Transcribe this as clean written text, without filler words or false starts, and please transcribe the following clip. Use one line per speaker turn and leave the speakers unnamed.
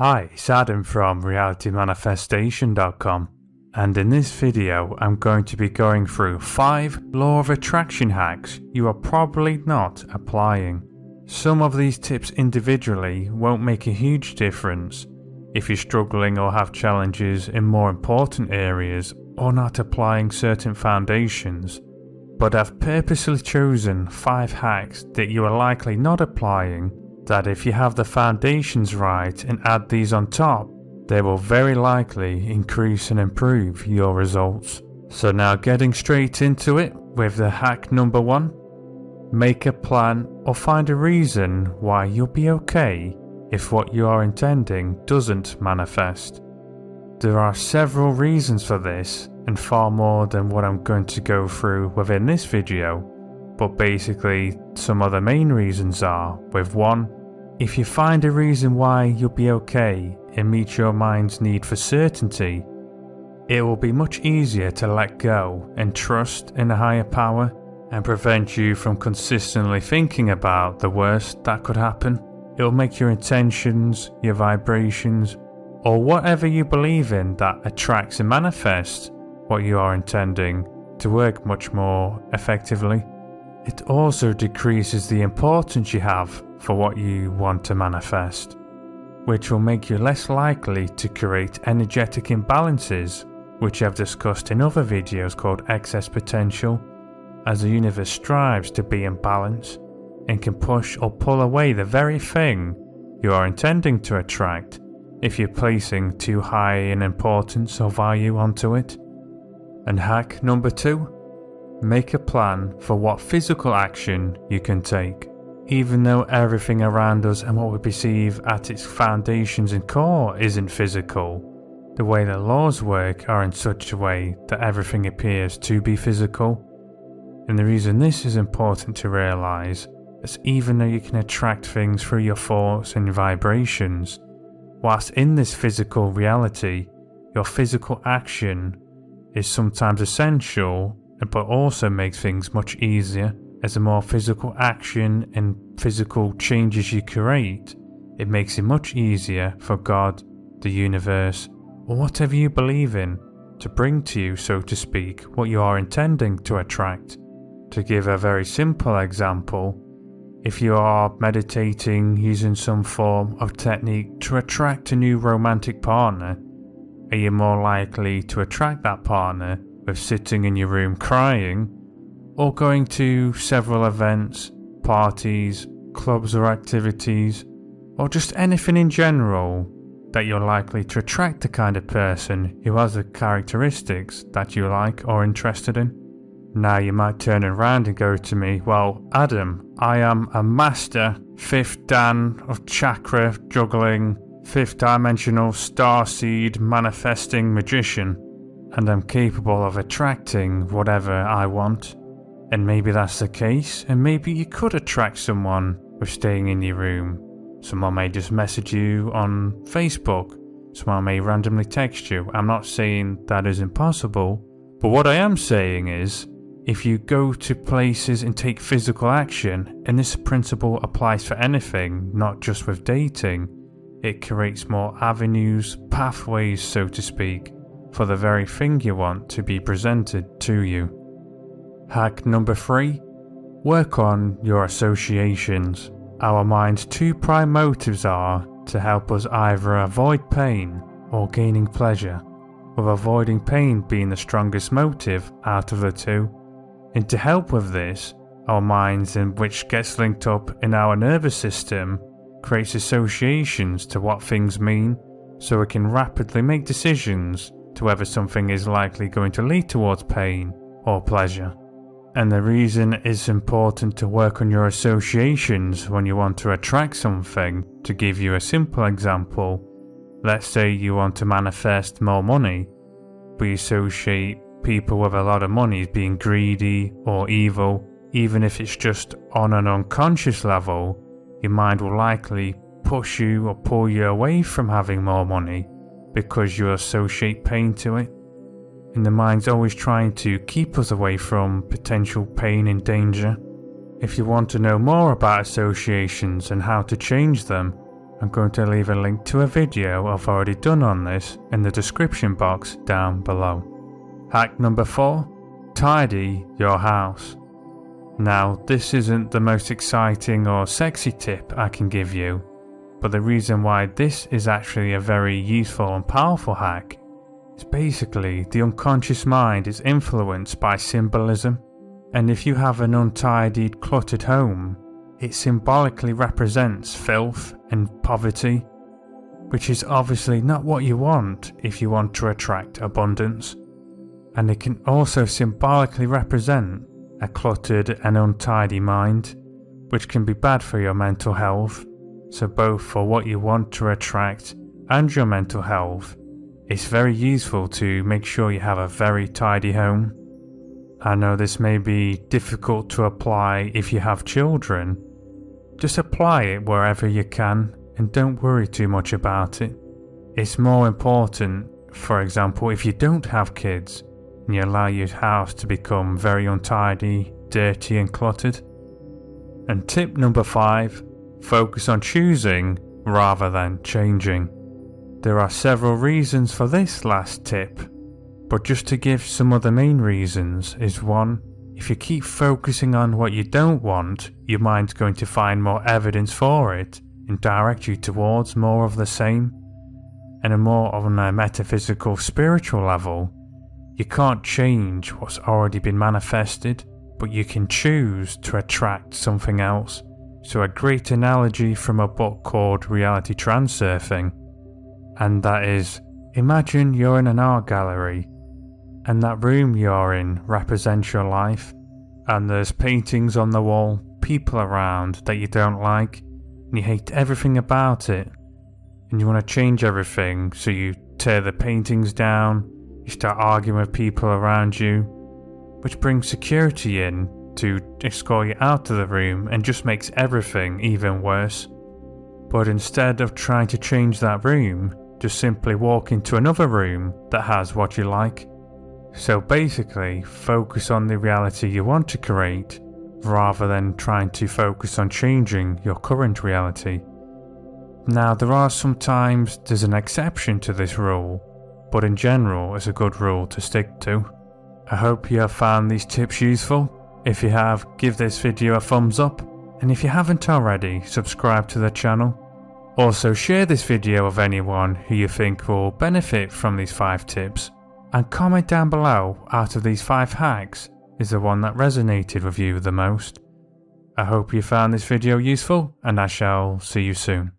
Hi, it's Adam from realitymanifestation.com, and in this video I'm going to be going through 5 law of attraction hacks you are probably not applying. Some of these tips individually won't make a huge difference if you're struggling or have challenges in more important areas or not applying certain foundations, but I've purposely chosen 5 hacks that you are likely not applying that if you have the foundations right and add these on top, they will very likely increase and improve your results. So now getting straight into it with the hack number 1. Make a plan or find a reason why you'll be okay if what you are intending doesn't manifest. There are several reasons for this and far more than what I'm going to go through within this video, but basically some of the main reasons are with 1. If you find a reason why you'll be okay and meet your mind's need for certainty, it will be much easier to let go and trust in a higher power and prevent you from consistently thinking about the worst that could happen. It will make your intentions, your vibrations, or whatever you believe in that attracts and manifests what you are intending to work much more effectively. It also decreases the importance you have for what you want to manifest, which will make you less likely to create energetic imbalances, which I've discussed in other videos called excess potential, as the universe strives to be in balance and can push or pull away the very thing you are intending to attract if you're placing too high an importance or value onto it. And hack number 2. Make a plan for what physical action you can take. Even though everything around us and what we perceive at its foundations and core isn't physical, the way the laws work are in such a way that everything appears to be physical. And the reason this is important to realize is even though you can attract things through your thoughts and vibrations, whilst in this physical reality, your physical action is sometimes essential, but also makes things much easier. As the more physical action and physical changes you create, it makes it much easier for God, the universe, or whatever you believe in to bring to you, so to speak, what you are intending to attract. To give a very simple example, if you are meditating using some form of technique to attract a new romantic partner, are you more likely to attract that partner with sitting in your room crying, or going to several events, parties, clubs or activities, or just anything in general that you're likely to attract the kind of person who has the characteristics that you like or interested in? Now you might turn around and go to me, well, Adam, I am a master 5th Dan of chakra juggling, 5th dimensional starseed manifesting magician, and I'm capable of attracting whatever I want. And maybe that's the case, and maybe you could attract someone with staying in your room. Someone may just message you on Facebook, someone may randomly text you. I'm not saying that is impossible, but what I am saying is, if you go to places and take physical action, and this principle applies for anything, not just with dating, it creates more avenues, pathways, so to speak, for the very thing you want to be presented to you. Hack number 3. Work on your associations. Our mind's 2 prime motives are to help us either avoid pain or gaining pleasure, with avoiding pain being the strongest motive out of the 2. And to help with this, our minds, in which gets linked up in our nervous system, creates associations to what things mean, so we can rapidly make decisions to whether something is likely going to lead towards pain or pleasure. And the reason it's important to work on your associations when you want to attract something, to give you a simple example, let's say you want to manifest more money, but you associate people with a lot of money as being greedy or evil. Even if it's just on an unconscious level, your mind will likely push you or pull you away from having more money because you associate pain to it. And the mind's always trying to keep us away from potential pain and danger. If you want to know more about associations and how to change them, I'm going to leave a link to a video I've already done on this in the description box down below. Hack number 4. Tidy your house. Now, this isn't the most exciting or sexy tip I can give you, but the reason why this is actually a very useful and powerful hack is basically the unconscious mind is influenced by symbolism, and if you have an untidied, cluttered home, it symbolically represents filth and poverty, which is obviously not what you want if you want to attract abundance. And it can also symbolically represent a cluttered and untidy mind, which can be bad for your mental health. So both for what you want to attract and your mental health, it's very useful to make sure you have a very tidy home. I know this may be difficult to apply if you have children. Just apply it wherever you can and don't worry too much about it. It's more important, for example, if you don't have kids and you allow your house to become very untidy, dirty and cluttered. And tip number 5, focus on choosing rather than changing. There are several reasons for this last tip, but just to give some of the main reasons is 1, if you keep focusing on what you don't want, your mind's going to find more evidence for it and direct you towards more of the same. And on a metaphysical, spiritual level, you can't change what's already been manifested, but you can choose to attract something else. So a great analogy from a book called Reality Transurfing, and that is, imagine you're in an art gallery, and that room you're in represents your life, and there's paintings on the wall, people around that you don't like, and you hate everything about it, and you want to change everything, so you tear the paintings down, you start arguing with people around you, which brings security in to escort you out of the room and just makes everything even worse. But instead of trying to change that room, just simply walk into another room that has what you like. So basically, focus on the reality you want to create, rather than trying to focus on changing your current reality. Now, there are sometimes there's an exception to this rule, but in general it's a good rule to stick to. I hope you have found these tips useful. If you have, give this video a thumbs up, and if you haven't already, subscribe to the channel. Also, share this video with anyone who you think will benefit from these 5 tips, and comment down below out of these 5 hacks is the one that resonated with you the most. I hope you found this video useful, and I shall see you soon.